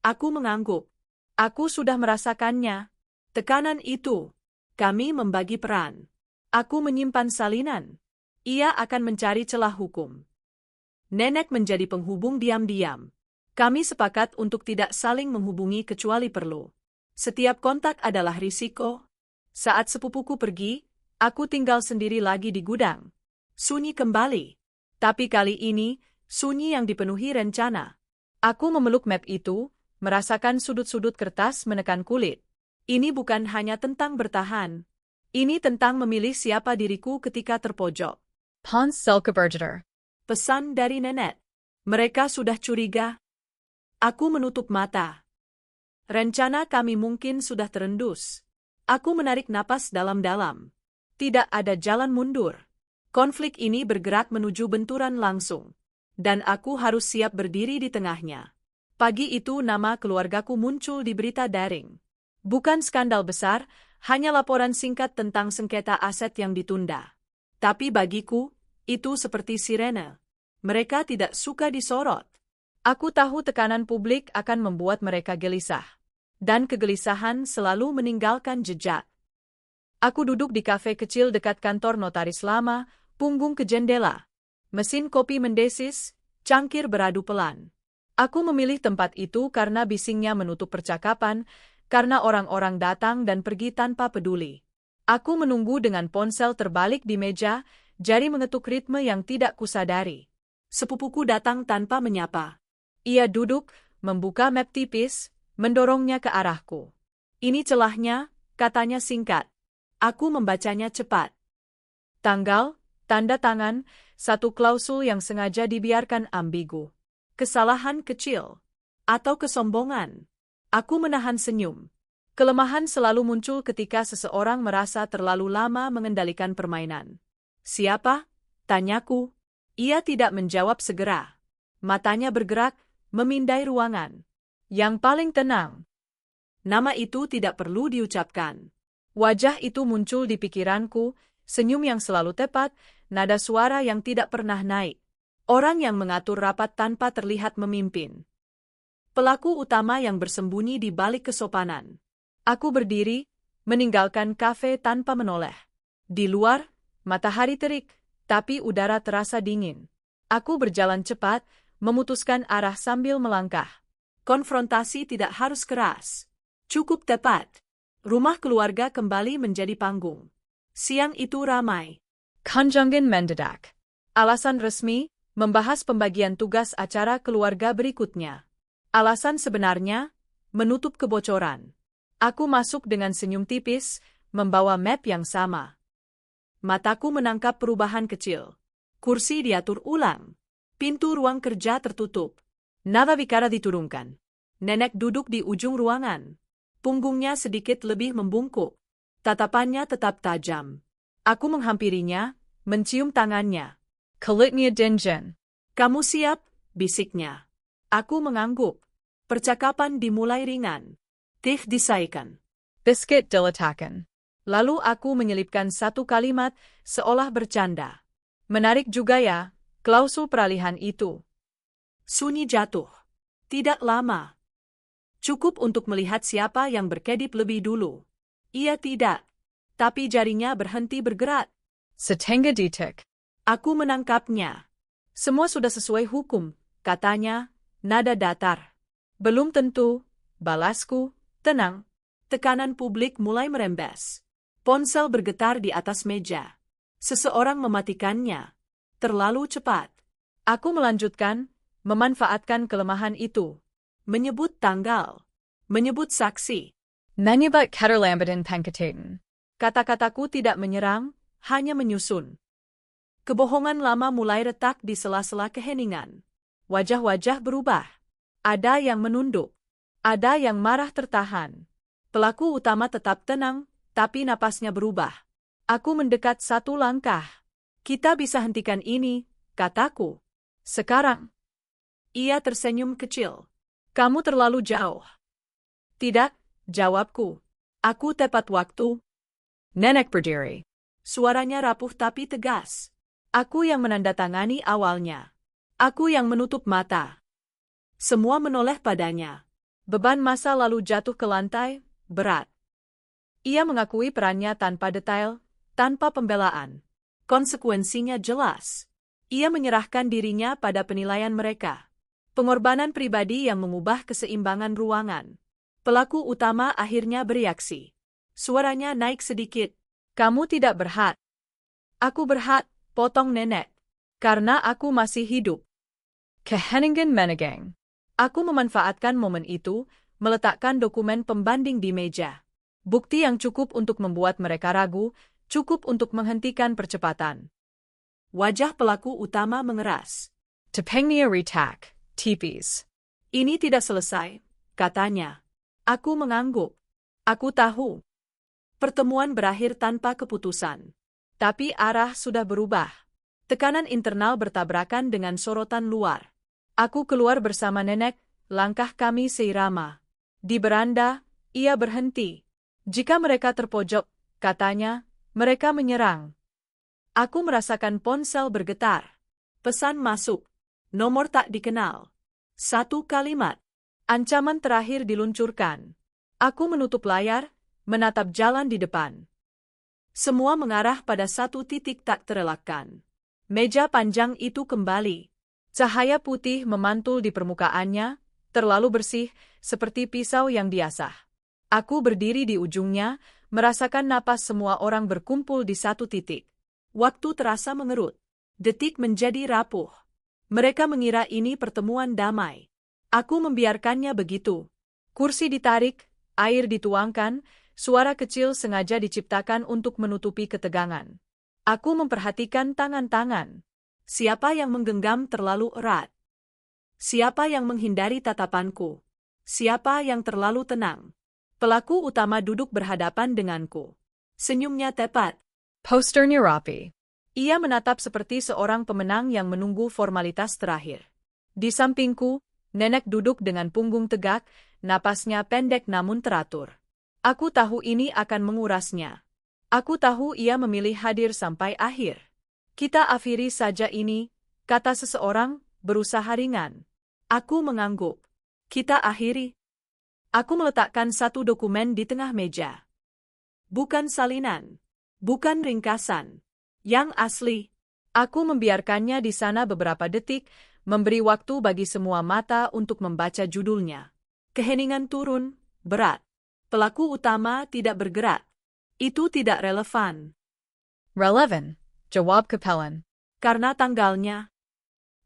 Aku mengangguk. Aku sudah merasakannya. Tekanan itu. Kami membagi peran. Aku menyimpan salinan. Ia akan mencari celah hukum. Nenek menjadi penghubung diam-diam. Kami sepakat untuk tidak saling menghubungi kecuali perlu. Setiap kontak adalah risiko. Saat sepupuku pergi, aku tinggal sendiri lagi di gudang. Sunyi kembali. Tapi kali ini, sunyi yang dipenuhi rencana. Aku memeluk map itu, merasakan sudut-sudut kertas menekan kulit. Ini bukan hanya tentang bertahan. Ini tentang memilih siapa diriku ketika terpojok. Pons Selkeberger. Pesan dari nenek. Mereka sudah curiga. Aku menutup mata. Rencana kami mungkin sudah terendus. Aku menarik napas dalam-dalam. Tidak ada jalan mundur. Konflik ini bergerak menuju benturan langsung. Dan aku harus siap berdiri di tengahnya. Pagi itu nama keluargaku muncul di berita daring. Bukan skandal besar, hanya laporan singkat tentang sengketa aset yang ditunda. Tapi bagiku, itu seperti sirene. Mereka tidak suka disorot. Aku tahu tekanan publik akan membuat mereka gelisah. Dan kegelisahan selalu meninggalkan jejak. Aku duduk di kafe kecil dekat kantor notaris lama, punggung ke jendela. Mesin kopi mendesis, cangkir beradu pelan. Aku memilih tempat itu karena bisingnya menutup percakapan, karena orang-orang datang dan pergi tanpa peduli. Aku menunggu dengan ponsel terbalik di meja, jari mengetuk ritme yang tidak kusadari. Sepupuku datang tanpa menyapa. Ia duduk, membuka map tipis, mendorongnya ke arahku. Ini celahnya, katanya singkat. Aku membacanya cepat. Tanggal, tanda tangan, satu klausul yang sengaja dibiarkan ambigu. Kesalahan kecil. Atau kesombongan. Aku menahan senyum. Kelemahan selalu muncul ketika seseorang merasa terlalu lama mengendalikan permainan. Siapa? Tanyaku. Ia tidak menjawab segera. Matanya bergerak, memindai ruangan. Yang paling tenang. Nama itu tidak perlu diucapkan. Wajah itu muncul di pikiranku, senyum yang selalu tepat, nada suara yang tidak pernah naik. Orang yang mengatur rapat tanpa terlihat memimpin. Pelaku utama yang bersembunyi di balik kesopanan. Aku berdiri, meninggalkan kafe tanpa menoleh. Di luar, matahari terik, tapi udara terasa dingin. Aku berjalan cepat, memutuskan arah sambil melangkah. Konfrontasi tidak harus keras. Cukup tepat. Rumah keluarga kembali menjadi panggung. Siang itu ramai. Kunjungan mendadak. Alasan resmi, membahas pembagian tugas acara keluarga berikutnya. Alasan sebenarnya, menutup kebocoran. Aku masuk dengan senyum tipis, membawa map yang sama. Mataku menangkap perubahan kecil. Kursi diatur ulang. Pintu ruang kerja tertutup. Nada bicara diturunkan. Nenek duduk di ujung ruangan. Punggungnya sedikit lebih membungkuk. Tatapannya tetap tajam. Aku menghampirinya, mencium tangannya. Kulitnya dingin. Kamu siap? Bisiknya. Aku mengangguk. Percakapan dimulai ringan. Teh disaikan. Biskuit diletakkan. Lalu aku menyelipkan satu kalimat, seolah bercanda. Menarik juga ya, klausul peralihan itu. Sunyi jatuh. Tidak lama. Cukup untuk melihat siapa yang berkedip lebih dulu. Ia tidak. Tapi jarinya berhenti bergerak. Setengah detik. Aku menangkapnya. Semua sudah sesuai hukum, katanya, nada datar. Belum tentu, balasku, tenang. Tekanan publik mulai merembes. Ponsel bergetar di atas meja. Seseorang mematikannya. Terlalu cepat. Aku melanjutkan, memanfaatkan kelemahan itu. Menyebut tanggal. Menyebut saksi. Menyebut keterlambatan pengetahuan. Kata-kataku tidak menyerang, hanya menyusun. Kebohongan lama mulai retak di sela-sela keheningan. Wajah-wajah berubah. Ada yang menunduk. Ada yang marah tertahan. Pelaku utama tetap tenang, tapi napasnya berubah. Aku mendekat satu langkah. Kita bisa hentikan ini, kataku. Sekarang. Ia tersenyum kecil. Kamu terlalu jauh. Tidak, jawabku. Aku tepat waktu. Nenek berdiri. Suaranya rapuh tapi tegas. Aku yang menandatangani awalnya. Aku yang menutup mata. Semua menoleh padanya. Beban masa lalu jatuh ke lantai, berat. Ia mengakui perannya tanpa detail, tanpa pembelaan. Konsekuensinya jelas. Ia menyerahkan dirinya pada penilaian mereka. Pengorbanan pribadi yang mengubah keseimbangan ruangan. Pelaku utama akhirnya bereaksi. Suaranya naik sedikit. Kamu tidak berhak. Aku berhak, potong nenek. Karena aku masih hidup. Keheningan menegang. Aku memanfaatkan momen itu, meletakkan dokumen pembanding di meja. Bukti yang cukup untuk membuat mereka ragu, cukup untuk menghentikan percepatan. Wajah pelaku utama mengeras. Tepengnya retak, tipis. Ini tidak selesai, katanya. Aku mengangguk. Aku tahu. Pertemuan berakhir tanpa keputusan. Tapi arah sudah berubah. Tekanan internal bertabrakan dengan sorotan luar. Aku keluar bersama nenek, langkah kami seirama. Di beranda, ia berhenti. Jika mereka terpojok, katanya, mereka menyerang. Aku merasakan ponsel bergetar. Pesan masuk. Nomor tak dikenal. Satu kalimat. Ancaman terakhir diluncurkan. Aku menutup layar, menatap jalan di depan. Semua mengarah pada satu titik tak terelakkan. Meja panjang itu kembali. Cahaya putih memantul di permukaannya, terlalu bersih, seperti pisau yang diasah. Aku berdiri di ujungnya, merasakan napas semua orang berkumpul di satu titik. Waktu terasa mengerut. Detik menjadi rapuh. Mereka mengira ini pertemuan damai. Aku membiarkannya begitu. Kursi ditarik, air dituangkan, suara kecil sengaja diciptakan untuk menutupi ketegangan. Aku memperhatikan tangan-tangan. Siapa yang menggenggam terlalu erat? Siapa yang menghindari tatapanku? Siapa yang terlalu tenang? Pelaku utama duduk berhadapan denganku. Senyumnya tepat. Posternya rapi. Ia menatap seperti seorang pemenang yang menunggu formalitas terakhir. Di sampingku, nenek duduk dengan punggung tegak, napasnya pendek namun teratur. Aku tahu ini akan mengurasnya. Aku tahu ia memilih hadir sampai akhir. Kita akhiri saja ini, kata seseorang, berusaha ringan. Aku mengangguk. Kita akhiri. Aku meletakkan satu dokumen di tengah meja. Bukan salinan. Bukan ringkasan. Yang asli. Aku membiarkannya di sana beberapa detik, memberi waktu bagi semua mata untuk membaca judulnya. Keheningan turun, berat. Pelaku utama tidak bergerak. Itu tidak relevan. Relevan. Jawab Kapellan. Karena tanggalnya.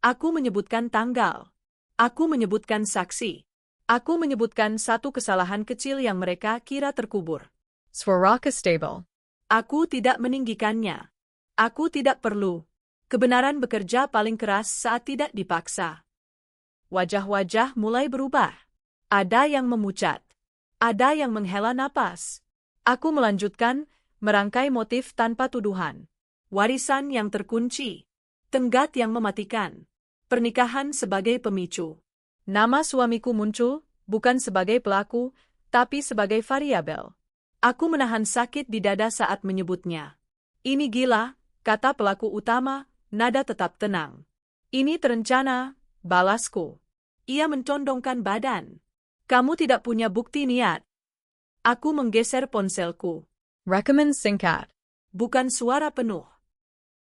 Aku menyebutkan tanggal. Aku menyebutkan saksi. Aku menyebutkan satu kesalahan kecil yang mereka kira terkubur. Swaraka stable. Aku tidak meninggikannya. Aku tidak perlu. Kebenaran bekerja paling keras saat tidak dipaksa. Wajah-wajah mulai berubah. Ada yang memucat. Ada yang menghela napas. Aku melanjutkan, merangkai motif tanpa tuduhan. Warisan yang terkunci. Tenggat yang mematikan. Pernikahan sebagai pemicu. Nama suamiku muncul, bukan sebagai pelaku, tapi sebagai variabel. Aku menahan sakit di dada saat menyebutnya. Ini gila, kata pelaku utama, nada tetap tenang. Ini terencana, balasku. Ia mencondongkan badan. Kamu tidak punya bukti niat. Aku menggeser ponselku. Recommend singkat. Bukan suara penuh.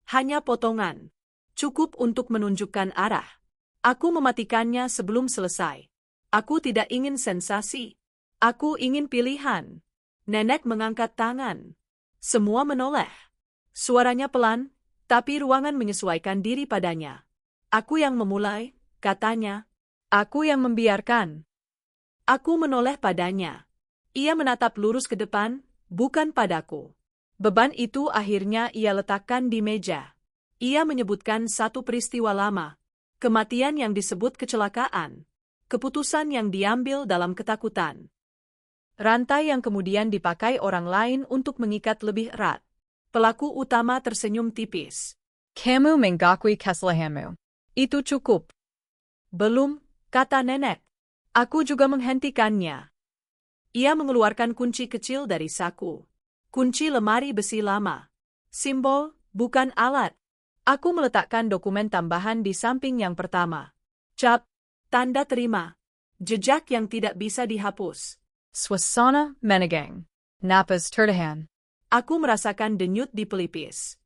Hanya potongan. Cukup untuk menunjukkan arah. Aku mematikannya sebelum selesai. Aku tidak ingin sensasi. Aku ingin pilihan. Nenek mengangkat tangan. Semua menoleh. Suaranya pelan, tapi ruangan menyesuaikan diri padanya. Aku yang memulai, katanya. Aku yang membiarkan. Aku menoleh padanya. Ia menatap lurus ke depan, bukan padaku. Beban itu akhirnya ia letakkan di meja. Ia menyebutkan satu peristiwa lama. Kematian yang disebut kecelakaan. Keputusan yang diambil dalam ketakutan. Rantai yang kemudian dipakai orang lain untuk mengikat lebih erat. Pelaku utama tersenyum tipis. Kamu mengakui kesalahanmu. Itu cukup. Belum, kata nenek. Aku juga menghentikannya. Ia mengeluarkan kunci kecil dari saku. Kunci lemari besi lama. Simbol, bukan alat. Aku meletakkan dokumen tambahan di samping yang pertama. Cap, tanda terima. Jejak yang tidak bisa dihapus. Suasana menegang. Napas tertahan. Aku merasakan denyut di pelipis.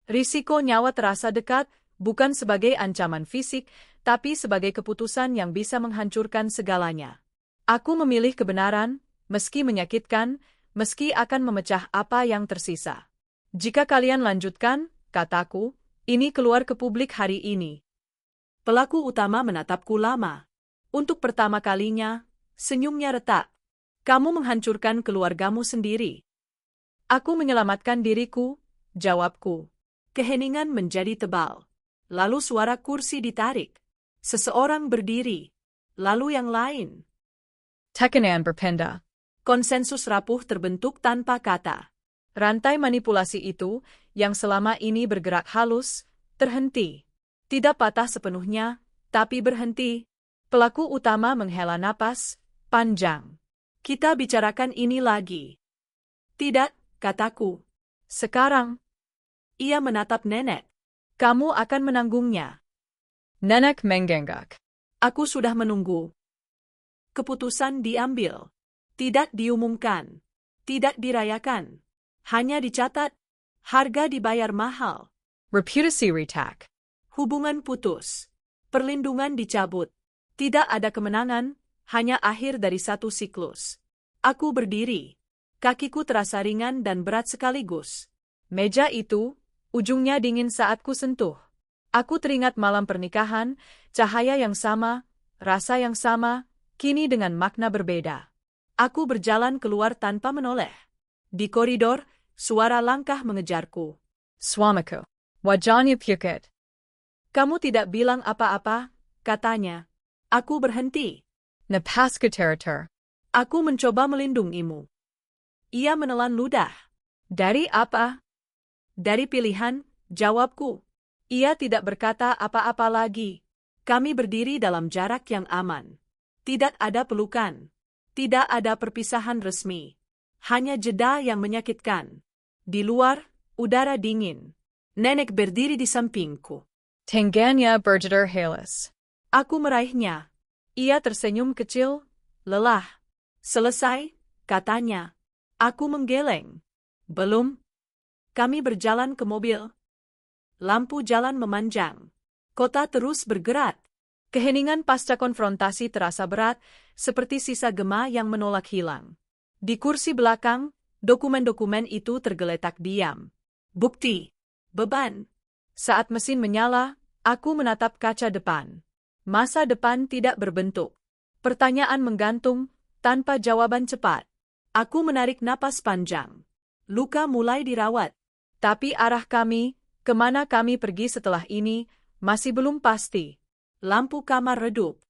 Risiko nyawa terasa dekat, bukan sebagai ancaman fisik, tapi sebagai keputusan yang bisa menghancurkan segalanya. Aku memilih kebenaran, meski menyakitkan, meski akan memecah apa yang tersisa. Jika kalian lanjutkan, kataku, ini keluar ke publik hari ini. Pelaku utama menatapku lama. Untuk pertama kalinya, senyumnya retak. Kamu menghancurkan keluargamu sendiri. Aku menyelamatkan diriku, jawabku. Keheningan menjadi tebal. Lalu suara kursi ditarik. Seseorang berdiri. Lalu yang lain. Tekanan berpindah. Konsensus rapuh terbentuk tanpa kata. Rantai manipulasi itu, yang selama ini bergerak halus, terhenti. Tidak patah sepenuhnya, tapi berhenti. Pelaku utama menghela napas panjang. Kita bicarakan ini lagi. Tidak, kataku. Sekarang. Ia menatap nenek. Kamu akan menanggungnya. Nenek menggengak. Aku sudah menunggu. Keputusan diambil. Tidak diumumkan. Tidak dirayakan. Hanya dicatat. Harga dibayar mahal. Reputasi retak. Hubungan putus. Perlindungan dicabut. Tidak ada kemenangan, hanya akhir dari satu siklus. Aku berdiri. Kakiku terasa ringan dan berat sekaligus. Meja itu, ujungnya dingin saat ku sentuh. Aku teringat malam pernikahan, cahaya yang sama, rasa yang sama, kini dengan makna berbeda. Aku berjalan keluar tanpa menoleh. Di koridor, suara langkah mengejarku. Suamiku. Wajahnya pucat. Kamu tidak bilang apa-apa, katanya. Aku berhenti. Napas ke teratur. Aku mencoba melindungimu. Ia menelan ludah. Dari apa? Dari pilihan, jawabku. Ia tidak berkata apa-apa lagi. Kami berdiri dalam jarak yang aman. Tidak ada pelukan. Tidak ada perpisahan resmi. Hanya jeda yang menyakitkan. Di luar, udara dingin. Nenek berdiri di sampingku. Tangannya bergetar halus. Aku meraihnya. Ia tersenyum kecil, lelah. Selesai, katanya. Aku menggeleng. Belum. Kami berjalan ke mobil. Lampu jalan memanjang. Kota terus bergerak. Keheningan pasca konfrontasi terasa berat, seperti sisa gema yang menolak hilang. Di kursi belakang, dokumen-dokumen itu tergeletak diam. Bukti. Beban. Saat mesin menyala, aku menatap kaca depan. Masa depan tidak berbentuk. Pertanyaan menggantung, tanpa jawaban cepat. Aku menarik napas panjang. Luka mulai dirawat. Tapi arah kami, kemana kami pergi setelah ini, masih belum pasti. Lampu kamar redup.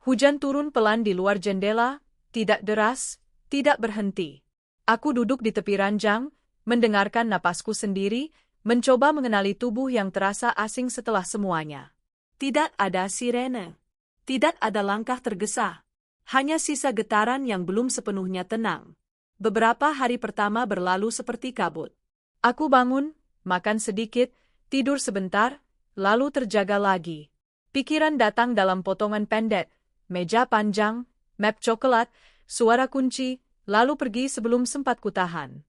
Hujan turun pelan di luar jendela, tidak deras, tidak berhenti. Aku duduk di tepi ranjang, mendengarkan napasku sendiri, mencoba mengenali tubuh yang terasa asing setelah semuanya. Tidak ada sirene. Tidak ada langkah tergesa. Hanya sisa getaran yang belum sepenuhnya tenang. Beberapa hari pertama berlalu seperti kabut. Aku bangun, makan sedikit, tidur sebentar, lalu terjaga lagi. Pikiran datang dalam potongan pendek, meja panjang, map coklat, suara kunci, lalu pergi sebelum sempat kutahan.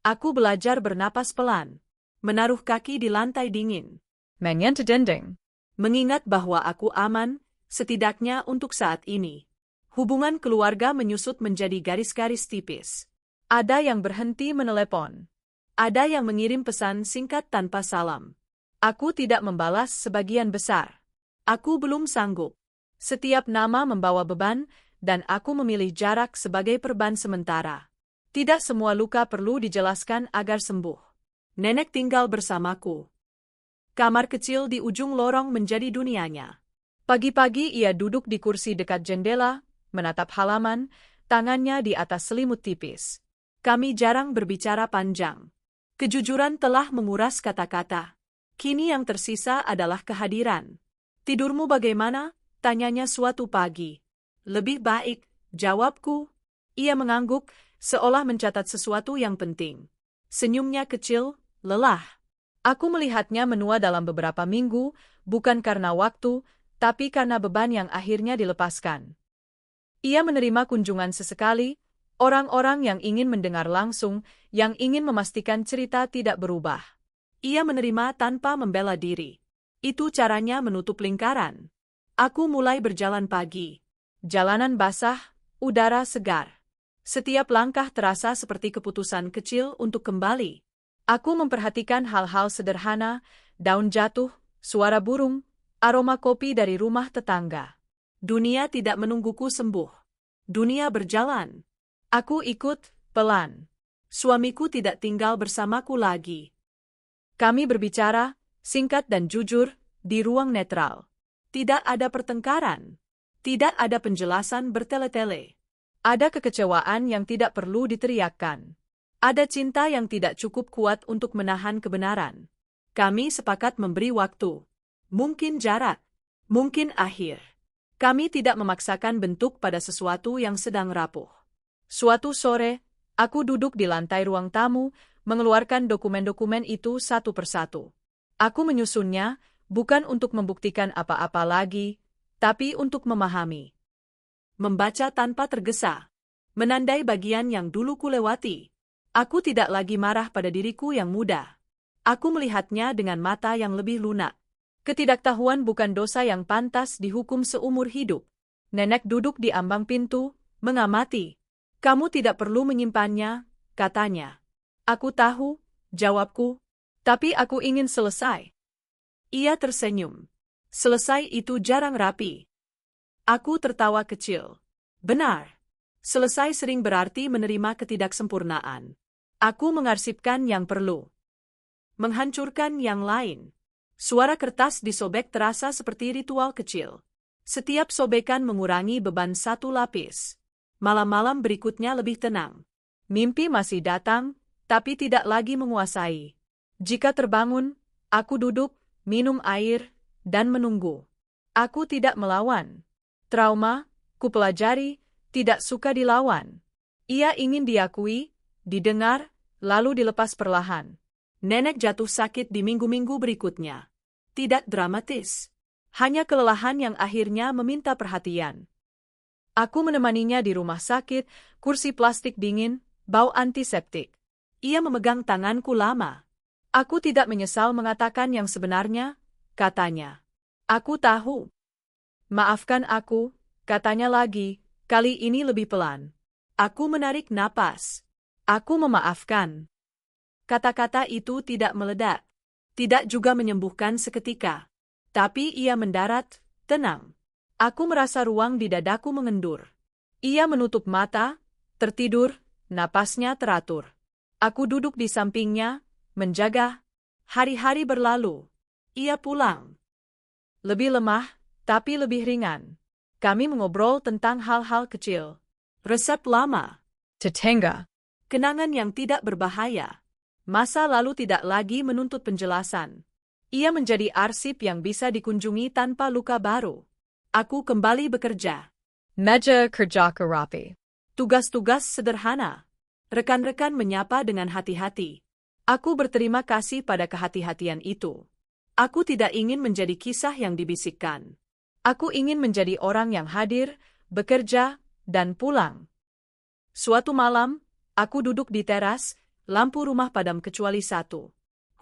Aku belajar bernapas pelan, menaruh kaki di lantai dingin. Menyentuh dinding. Mengingat bahwa aku aman, setidaknya untuk saat ini. Hubungan keluarga menyusut menjadi garis-garis tipis. Ada yang berhenti menelepon. Ada yang mengirim pesan singkat tanpa salam. Aku tidak membalas sebagian besar. Aku belum sanggup. Setiap nama membawa beban, dan aku memilih jarak sebagai perban sementara. Tidak semua luka perlu dijelaskan agar sembuh. Nenek tinggal bersamaku. Kamar kecil di ujung lorong menjadi dunianya. Pagi-pagi ia duduk di kursi dekat jendela, menatap halaman, tangannya di atas selimut tipis. Kami jarang berbicara panjang. Kejujuran telah menguras kata-kata. Kini yang tersisa adalah kehadiran. Tidurmu bagaimana? Tanyanya suatu pagi. Lebih baik, jawabku. Ia mengangguk, seolah mencatat sesuatu yang penting. Senyumnya kecil, lelah. Aku melihatnya menua dalam beberapa minggu, bukan karena waktu, tapi karena beban yang akhirnya dilepaskan. Ia menerima kunjungan sesekali, orang-orang yang ingin mendengar langsung, yang ingin memastikan cerita tidak berubah. Ia menerima tanpa membela diri. Itu caranya menutup lingkaran. Aku mulai berjalan pagi. Jalanan basah, udara segar. Setiap langkah terasa seperti keputusan kecil untuk kembali. Aku memperhatikan hal-hal sederhana, daun jatuh, suara burung, aroma kopi dari rumah tetangga. Dunia tidak menungguku sembuh. Dunia berjalan. Aku ikut, pelan. Suamiku tidak tinggal bersamaku lagi. Kami berbicara, singkat dan jujur, di ruang netral. Tidak ada pertengkaran. Tidak ada penjelasan bertele-tele. Ada kekecewaan yang tidak perlu diteriakkan. Ada cinta yang tidak cukup kuat untuk menahan kebenaran. Kami sepakat memberi waktu. Mungkin jarak. Mungkin akhir. Kami tidak memaksakan bentuk pada sesuatu yang sedang rapuh. Suatu sore, aku duduk di lantai ruang tamu, mengeluarkan dokumen-dokumen itu satu persatu. Aku menyusunnya, bukan untuk membuktikan apa-apa lagi, tapi untuk memahami. Membaca tanpa tergesa. Menandai bagian yang dulu kulewati. Aku tidak lagi marah pada diriku yang muda. Aku melihatnya dengan mata yang lebih lunak. Ketidaktahuan bukan dosa yang pantas dihukum seumur hidup. Nenek duduk di ambang pintu, mengamati. Kamu tidak perlu menyimpannya, katanya. Aku tahu, jawabku, tapi aku ingin selesai. Ia tersenyum. Selesai itu jarang rapi. Aku tertawa kecil. Benar. Selesai sering berarti menerima ketidaksempurnaan. Aku mengarsipkan yang perlu. Menghancurkan yang lain. Suara kertas disobek terasa seperti ritual kecil. Setiap sobekan mengurangi beban satu lapis. Malam-malam berikutnya lebih tenang. Mimpi masih datang, tapi tidak lagi menguasai. Jika terbangun, aku duduk, minum air, dan menunggu. Aku tidak melawan. Trauma, kupelajari, tidak suka dilawan. Ia ingin diakui, didengar, lalu dilepas perlahan. Nenek jatuh sakit di minggu-minggu berikutnya. Tidak dramatis. Hanya kelelahan yang akhirnya meminta perhatian. Aku menemaninya di rumah sakit, kursi plastik dingin, bau antiseptik. Ia memegang tanganku lama. Aku tidak menyesal mengatakan yang sebenarnya, katanya. Aku tahu. Maafkan aku, katanya lagi, kali ini lebih pelan. Aku menarik napas. Aku memaafkan. Kata-kata itu tidak meledak. Tidak juga menyembuhkan seketika. Tapi ia mendarat, tenang. Aku merasa ruang di dadaku mengendur. Ia menutup mata, tertidur, napasnya teratur. Aku duduk di sampingnya, menjaga. Hari-hari berlalu. Ia pulang. Lebih lemah, tapi lebih ringan. Kami mengobrol tentang hal-hal kecil. Resep lama. Tetangga. Kenangan yang tidak berbahaya. Masa lalu tidak lagi menuntut penjelasan. Ia menjadi arsip yang bisa dikunjungi tanpa luka baru. Aku kembali bekerja. Meja kerja rapi. Tugas-tugas sederhana. Rekan-rekan menyapa dengan hati-hati. Aku berterima kasih pada kehati-hatian itu. Aku tidak ingin menjadi kisah yang dibisikkan. Aku ingin menjadi orang yang hadir, bekerja, dan pulang. Suatu malam, aku duduk di teras, lampu rumah padam kecuali satu.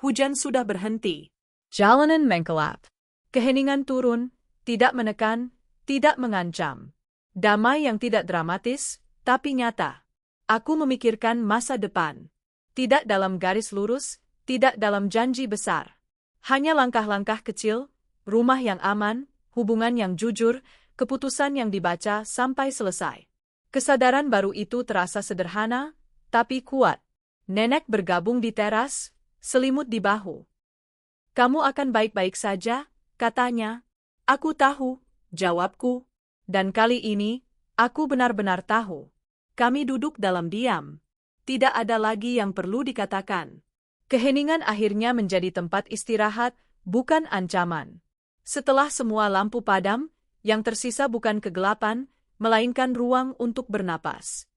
Hujan sudah berhenti. Jalanan mengkelap. Keheningan turun, tidak menekan, tidak mengancam. Damai yang tidak dramatis, tapi nyata. Aku memikirkan masa depan. Tidak dalam garis lurus, tidak dalam janji besar. Hanya langkah-langkah kecil, rumah yang aman, hubungan yang jujur, keputusan yang dibaca sampai selesai. Kesadaran baru itu terasa sederhana, tapi kuat. Nenek bergabung di teras, selimut di bahu. "Kamu akan baik-baik saja," katanya. "Aku tahu," jawabku. Dan kali ini, aku benar-benar tahu. Kami duduk dalam diam. Tidak ada lagi yang perlu dikatakan. Keheningan akhirnya menjadi tempat istirahat, bukan ancaman. Setelah semua lampu padam, yang tersisa bukan kegelapan, melainkan ruang untuk bernapas.